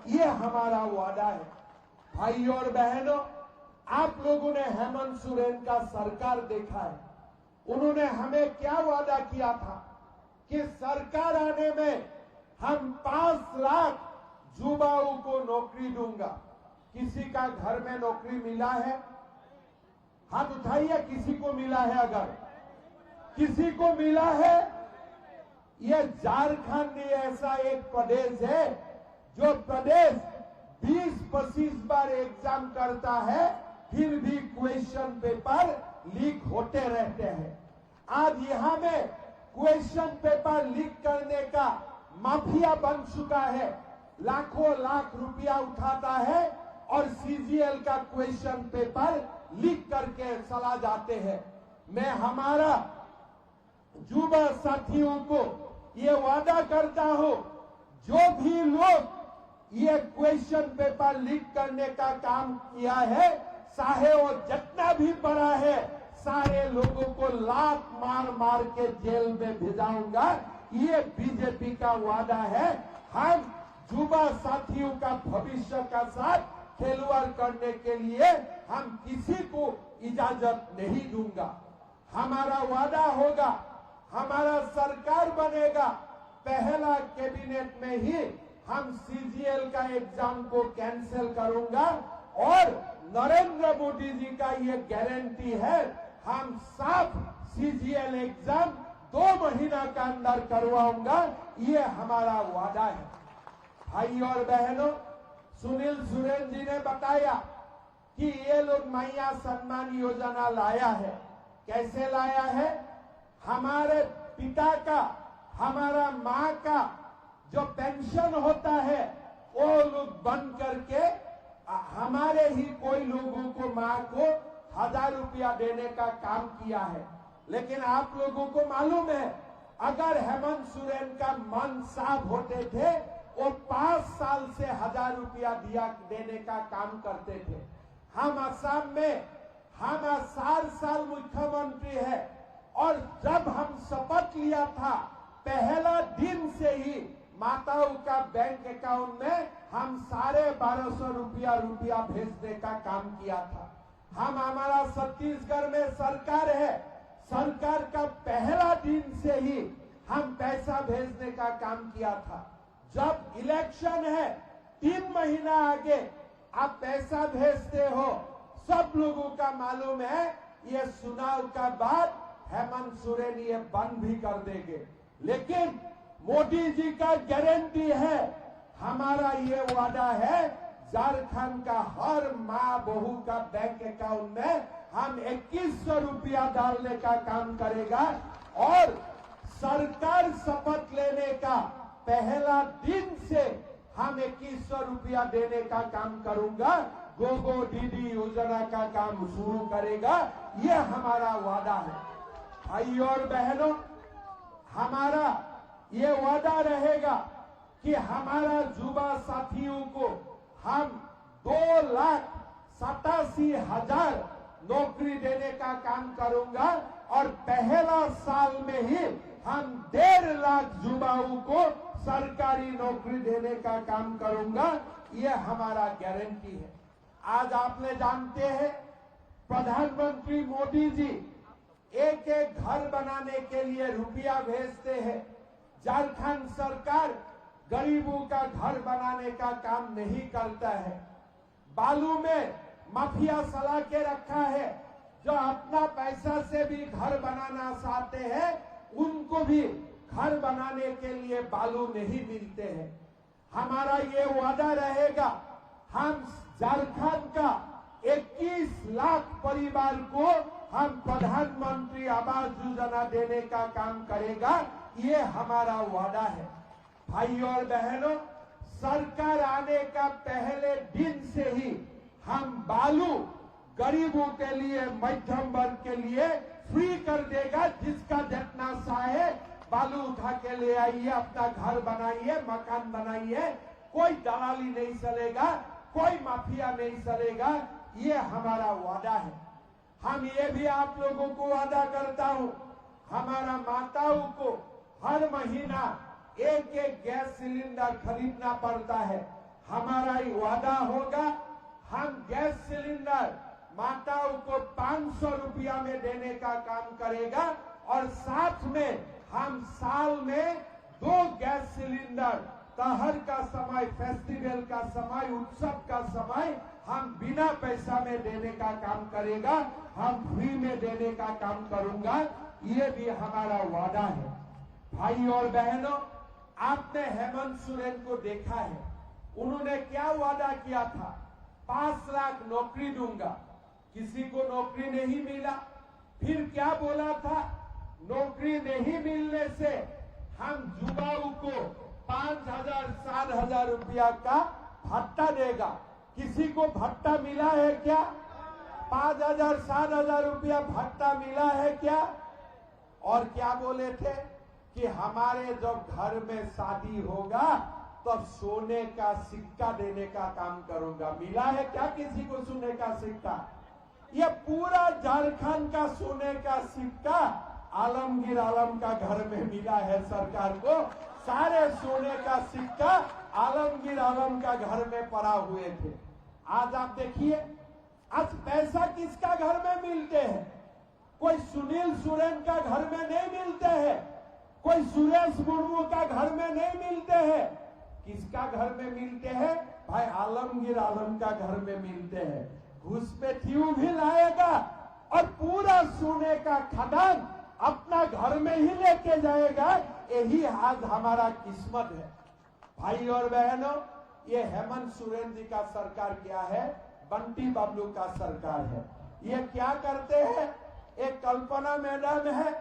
ये हमारा वादा है। भाई और बहनों, आप लोगों ने हेमंत सोरेन का सरकार देखा है। उन्होंने हमें क्या वादा किया था कि सरकार आने में हम 5 लाख युवाओं को नौकरी दूंगा। किसी का घर में नौकरी मिला है? हाथ उठाइए, किसी को मिला है? अगर किसी को मिला है, यह झारखंड ऐसा एक प्रदेश है जो प्रदेश 20-25 बार एग्जाम करता है, फिर भी क्वेश्चन पेपर लीक होते रहते हैं। आज यहां में क्वेश्चन पेपर लीक करने का माफिया बन चुका है। लाखों लाख रुपया उठाता है और सीजीएल का क्वेश्चन पेपर लीक करके चला जाते हैं। मैं हमारा युवा साथियों को ये वादा करता हूं, जो भी लोग ये क्वेश्चन पेपर लीक करने का काम किया है, चाहे वो जितना भी बड़ा है, सारे लोगों को लात मार मार के जेल में भेजाऊंगा। ये बीजेपी का वादा है। हम युवा साथियों का भविष्य का साथ खिलवाड़ करने के लिए हम किसी को इजाजत नहीं दूंगा। हमारा वादा होगा, हमारा सरकार बनेगा, पहला कैबिनेट में ही हम सीजीएल का एग्जाम को कैंसिल करूंगा और नरेंद्र मोदी जी का ये गारंटी है, हम साफ सीजीएल एग्जाम 2 महीना का अंदर करवाऊंगा। ये हमारा वादा है। भाई और बहनों, सुनील सोरेन जी ने बताया कि ये लोग मैया सम्मान योजना लाया है। कैसे लाया है? हमारे पिता का, हमारा माँ का जो पेंशन होता है, वो लोग बंद करके हमारे ही कोई लोगों को, माँ को 1000 रुपया देने का काम किया है। लेकिन आप लोगों को मालूम है, अगर हेमंत सोरेन का मन साफ होते थे, वो 5 साल से 1000 रुपया देने का काम करते थे। हम असम में हम 4 साल मुख्यमंत्री है और जब हम शपथ लिया था, पहला दिन से ही माताओं का बैंक अकाउंट में हम 1250 रुपया भेजने का काम किया था। हम, हमारा छत्तीसगढ़ में सरकार है, सरकार का पहला दिन से ही हम पैसा भेजने का काम किया था। जब इलेक्शन है 3 महीना आगे आप पैसा भेजते हो, सब लोगों का मालूम है। ये चुनाव का बाद हेमंत सोरेन ये बंद भी कर देंगे। लेकिन मोदी जी का गारंटी है, हमारा ये वादा है, झारखंड का हर माँ बहू का बैंक अकाउंट में हम 2100 रुपया डालने का काम करेगा और सरकार शपथ लेने का पहला दिन से हम 2100 रुपया देने का काम करूंगा। गोगो दीदी योजना का काम शुरू करेगा। ये हमारा वादा है। भाई और बहनों, हमारा ये वादा रहेगा कि हमारा युवा साथियों को हम 2,87,000 नौकरी देने का काम करूंगा और पहला साल में ही हम 1.5 लाख युवाओं को सरकारी नौकरी देने का काम करूंगा। ये हमारा गारंटी है। आज आपने जानते हैं, प्रधानमंत्री मोदी जी एक एक घर बनाने के लिए रुपया भेजते हैं। झारखंड सरकार गरीबों का घर बनाने का काम नहीं करता है। बालू में माफिया सला के रखा है, जो अपना पैसा से भी घर बनाना चाहते हैं, उनको भी घर बनाने के लिए बालू नहीं मिलते हैं। हमारा ये वादा रहेगा, हम झारखंड का 21 लाख परिवार को हम प्रधानमंत्री आवास योजना देने का काम करेगा। ये हमारा वादा है। भाई और बहनों, सरकार आने का पहले दिन से ही हम बालू गरीबों के लिए, मध्यम वर्ग के लिए फ्री कर देगा। जिसका जितना चाहे बालू उठा के ले आइए, अपना घर बनाइए, मकान बनाइए। कोई दलाली नहीं चलेगा, कोई माफिया नहीं चलेगा। ये हमारा वादा है। हम ये भी आप लोगों को वादा करता हूं, हमारा माताओं को हर महीना एक एक गैस सिलेंडर खरीदना पड़ता है। हमारा ही वादा होगा, हम गैस सिलेंडर माताओं को 500 रुपया में देने का काम करेगा और साथ में हम साल में 2 गैस सिलेंडर त्योहार का समय, फेस्टिवल का समय, उत्सव का समय हम बिना पैसा में देने का काम करेगा, हम फ्री में देने का काम करूंगा। ये भी हमारा वादा है। भाई और बहनों, आपने हेमंत सोरेन को देखा है, उन्होंने क्या वादा किया था? 5 लाख नौकरी दूंगा, किसी को नौकरी नहीं मिला। फिर क्या बोला था? नौकरी नहीं मिलने से हम युवाओं को 5,000 7,000 रुपया का भत्ता देगा। किसी को भत्ता मिला है क्या? 5,000 7,000 रुपया भत्ता मिला है क्या? और क्या बोले थे कि हमारे जब घर में शादी होगा तब सोने का सिक्का देने का काम करूंगा। मिला है क्या किसी को सोने का सिक्का? ये पूरा झारखंड का सोने का सिक्का आलमगीर आलम का घर में मिला है सरकार को। सारे सोने का सिक्का आलमगीर आलम का घर में पड़ा हुए थे। आज आप देखिए, आज पैसा किसका घर में मिलते हैं? कोई सुनील सोरेन का घर में नहीं मिलते हैं, कोई सुरेश मुर्मू का घर में नहीं मिलते हैं। किसका घर में मिलते हैं? भाई आलमगीर आलम का घर में मिलते हैं। घुसपैठियों भी लाएगा और पूरा सोने का खदान अपना घर में ही लेके जाएगा। यही आज हमारा किस्मत है। भाई और बहनों, ये हेमंत सोरेन जी का सरकार क्या है? बंटी बबलू का सरकार है। ये क्या करते हैं? एक कल्पना मैडम है,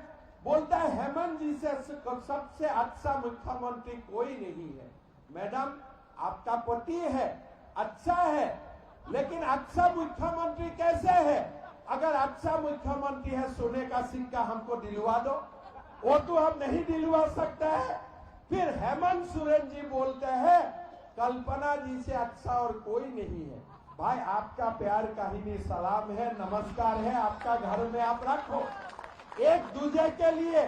बोलता है हेमंत जी से सबसे अच्छा मुख्यमंत्री कोई नहीं है। मैडम, आपका पति है, अच्छा है, लेकिन अच्छा मुख्यमंत्री कैसे है? अगर अच्छा मुख्यमंत्री है, सोने का सिक्का हमको दिलवा दो। वो तो हम नहीं दिलवा सकते हैं। फिर हेमंत सोरेन जी बोलते हैं कल्पना जी से अच्छा और कोई नहीं है। भाई, आपका प्यार काहिनी सलाम है, नमस्कार है, आपका घर में आप रखो। एक दूसरे के लिए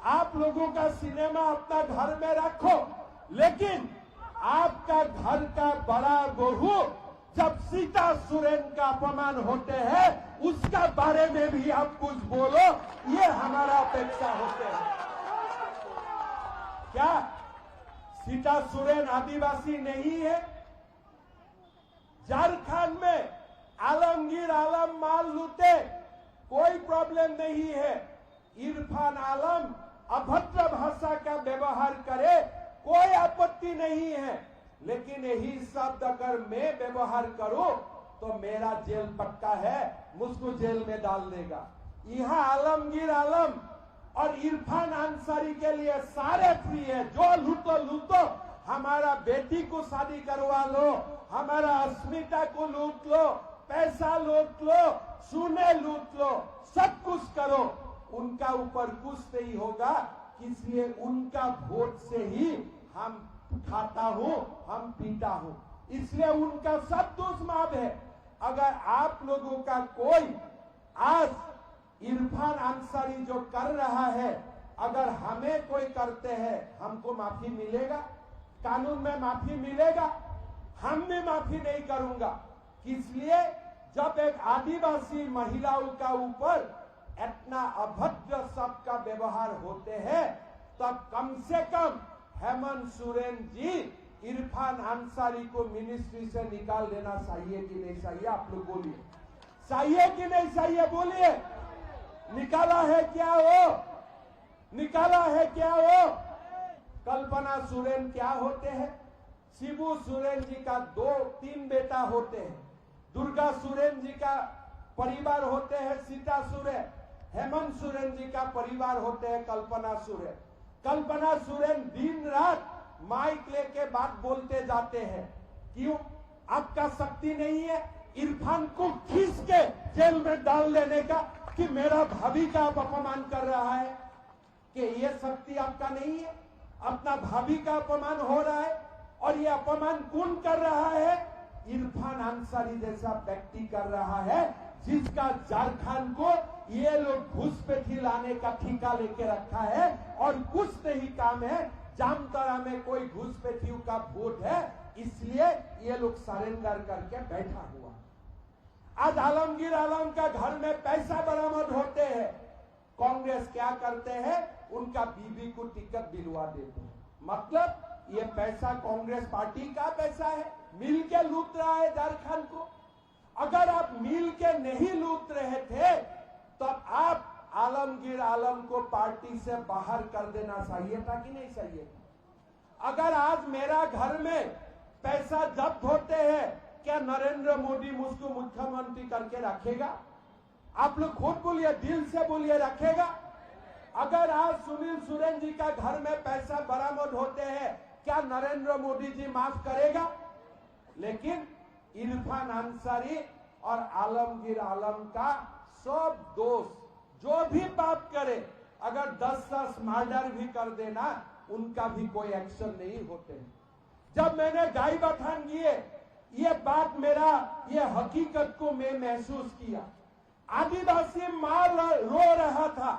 आप लोगों का सिनेमा अपना घर में रखो, लेकिन आपका घर का बड़ा बहू जब सीता सोरेन का अपमान होते हैं, उसका बारे में भी आप कुछ बोलो, ये हमारा अपेक्षा होते हैं। क्या सीता सोरेन आदिवासी नहीं है? झारखंड में आलमगीर आलम माल लूटे, कोई प्रॉब्लम नहीं है। इरफान आलम अभद्र भाषा का व्यवहार करे, कोई आपत्ति नहीं है। लेकिन यही शब्द अगर मैं व्यवहार करूं तो मेरा जेल पक्का है, मुझको जेल में डाल देगा। यहाँ आलमगीर आलम और इरफान अंसारी के लिए सारे फ्री है। जो लूटो लूटो, हमारा बेटी को शादी करवा लो, हमारा अस्मिता को लूट लो, पैसा लूट लो, सोने लूट लो, सब कुछ करो, उनका ऊपर कुछ नहीं होगा। इसलिए उनका वोट से ही हम खाता हूं, हम पीता हूं, इसलिए उनका सब दोष माफ है। अगर आप लोगों का कोई आज इरफान अंसारी जो कर रहा है, अगर हमें कोई करते हैं, हमको माफी मिलेगा? कानून में माफी मिलेगा? हम भी माफी नहीं करूंगा। इसलिए जब एक आदिवासी महिलाओं का ऊपर इतना अभद्र शब्द का व्यवहार होते हैं, तब कम से कम हेमंत सोरेन जी इरफान अंसारी को मिनिस्ट्री से निकाल देना चाहिए कि नहीं चाहिए? आप लोग बोलिए, चाहिए कि नहीं चाहिए? बोलिए, निकाला है क्या वो? निकाला है क्या वो? कल्पना सोरेन क्या होते हैं? शिबू सोरेन जी का 2-3 बेटा होते हैं। दुर्गा सोरेन जी का परिवार होते हैं सीता सोरेन। हेमंत सोरेन जी का परिवार होते हैं कल्पना सोरेन। कल्पना सोरेन दिन रात माइक लेके बात बोलते जाते हैं। क्यों? आपका शक्ति नहीं है इरफान को खींच के जेल में डाल देने का कि मेरा भाभी का आप अपमान कर रहा है? कि ये शक्ति आपका नहीं है? अपना भाभी का अपमान हो रहा है, और ये अपमान कौन कर रहा है? इरफान अंसारी जैसा व्यक्ति कर रहा है, जिसका झारखंड को ये लोग घुसपैठी लाने का ठेका लेके रखा है और कुछ नहीं काम है। जामताड़ा में कोई घुसपैठियों का वोट है इसलिए ये लोग सरेंडर करके बैठा हुआ। आज आलमगीर आलम का घर में पैसा बरामद होते हैं, कांग्रेस क्या करते हैं, उनका बीबी को टिकट दिलवा देते हैं। मतलब ये पैसा कांग्रेस पार्टी का पैसा है, मिल के लूट रहा है झारखंड को। अगर आप मिल के नहीं लूट रहे थे तो आप आलमगीर आलम को पार्टी से बाहर कर देना चाहिए था कि नहीं चाहिए? अगर आज मेरा घर में पैसा जब्त होते हैं, क्या नरेंद्र मोदी मुझको मुख्यमंत्री करके रखेगा? आप लोग खुद बोलिए, दिल से बोलिए, रखेगा? अगर आज सुनील सोरेन जी का घर में पैसा बरामद होते हैं, क्या नरेंद्र मोदी जी माफ करेगा? लेकिन इरफान अंसारी और आलमगीर आलम का सब दोस्त जो भी पाप करे, अगर 10 मर्डर भी कर देना, उनका भी कोई एक्शन नहीं होते। जब मैंने गाई बथान किए, ये बात मेरा, ये हकीकत को मैं महसूस किया। आदिवासी माँ रो रहा था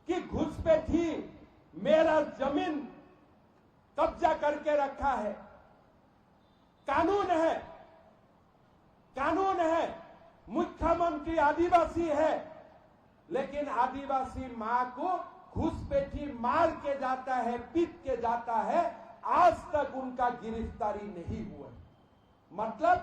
कि घुसपैठी मेरा जमीन कब्जा करके रखा है। कानून है, कानून है, मुख्यमंत्री आदिवासी है, लेकिन आदिवासी मां को घुसपैठी मार के जाता है, पीट के जाता है, आज तक उनका गिरफ्तारी नहीं हुआ। मतलब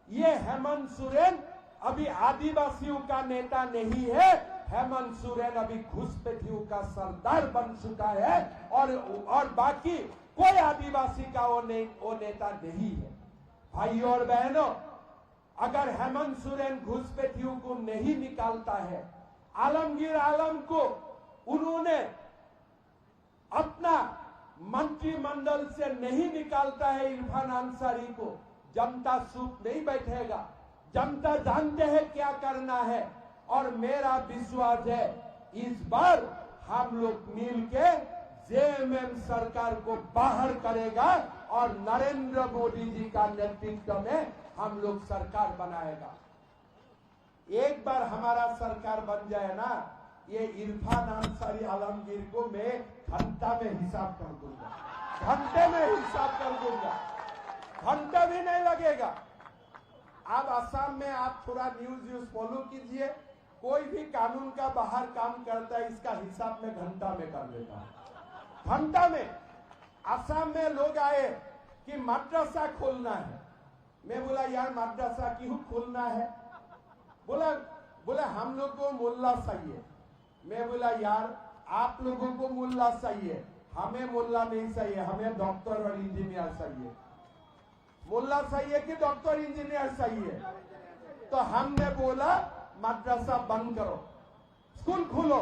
ये हेमंत सोरेन अभी आदिवासियों का नेता नहीं है, हेमंत सोरेन अभी घुसपैठियों का सरदार बन चुका है और बाकी कोई आदिवासी का वो नेता नहीं है। भाइयों और बहनों, अगर हेमंत सोरेन घुसपैठियों को नहीं निकालता है, आलमगीर आलम को उन्होंने अपना मंत्रिमंडल से नहीं निकालता है, इरफान अंसारी को, जनता चुप नहीं बैठेगा। जनता जानते हैं क्या करना है और मेरा विश्वास है इस बार हम लोग मिलके जेएमएम सरकार को बाहर करेगा और नरेंद्र मोदी जी का नेतृत्व में हम लोग सरकार बनाएगा। एक बार हमारा सरकार बन जाए ना, ये इरफान अंसारी आलमगीर को मैं घंटा में हिसाब कर दूंगा, घंटे में हिसाब कर दूंगा, घंटा भी नहीं लगेगा। आप असम में आप थोड़ा न्यूज फॉलो कीजिए, कोई भी कानून का बाहर काम करता है, इसका हिसाब में घंटा में कर देता है, घंटा में। असम में लोग आए कि मदरसा खोलना है, मैं बोला यार मदरसा क्यों खोलना है? बोला हम लोग को मुल्ला चाहिए। मैं बोला यार आप लोगों को मुल्ला चाहिए, हमें मुल्ला नहीं चाहिए, हमें डॉक्टर और इंजीनियर चाहिए। मुल्ला चाहिए कि डॉक्टर इंजीनियर चाहिए? तो हमने बोला मदरसा बंद करो, स्कूल खोलो।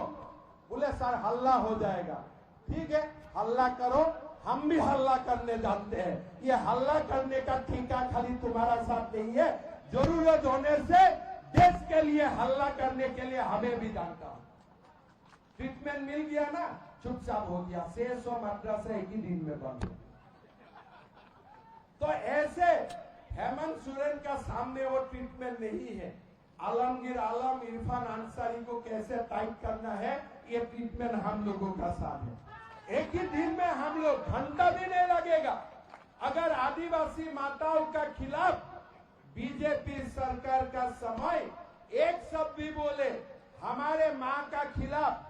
बोले सर हल्ला हो जाएगा। ठीक है, हल्ला करो, हम भी हल्ला करने जानते हैं। ये हल्ला करने का ठेका खाली तुम्हारा साथ नहीं है, जरूरत होने से देश के लिए हल्ला करने के लिए हमें भी जानता हूं। ट्रीटमेंट मिल गया ना, चुपचाप हो गया, 600 मदरसा एक ही दिन में बंद। तो ऐसे हेमंत सोरेन का सामने वो ट्रीटमेंट नहीं है। आलमगीर आलम, इरफान अंसारी को कैसे टाइट करना है, ये ट्रीटमेंट हम लोगों का साथ है। एक ही दिन में हम लोग, घंटा भी नहीं लगेगा। अगर आदिवासी माताओं का खिलाफ बीजेपी सरकार का समय एक शब्द भी बोले, हमारे मां का खिलाफ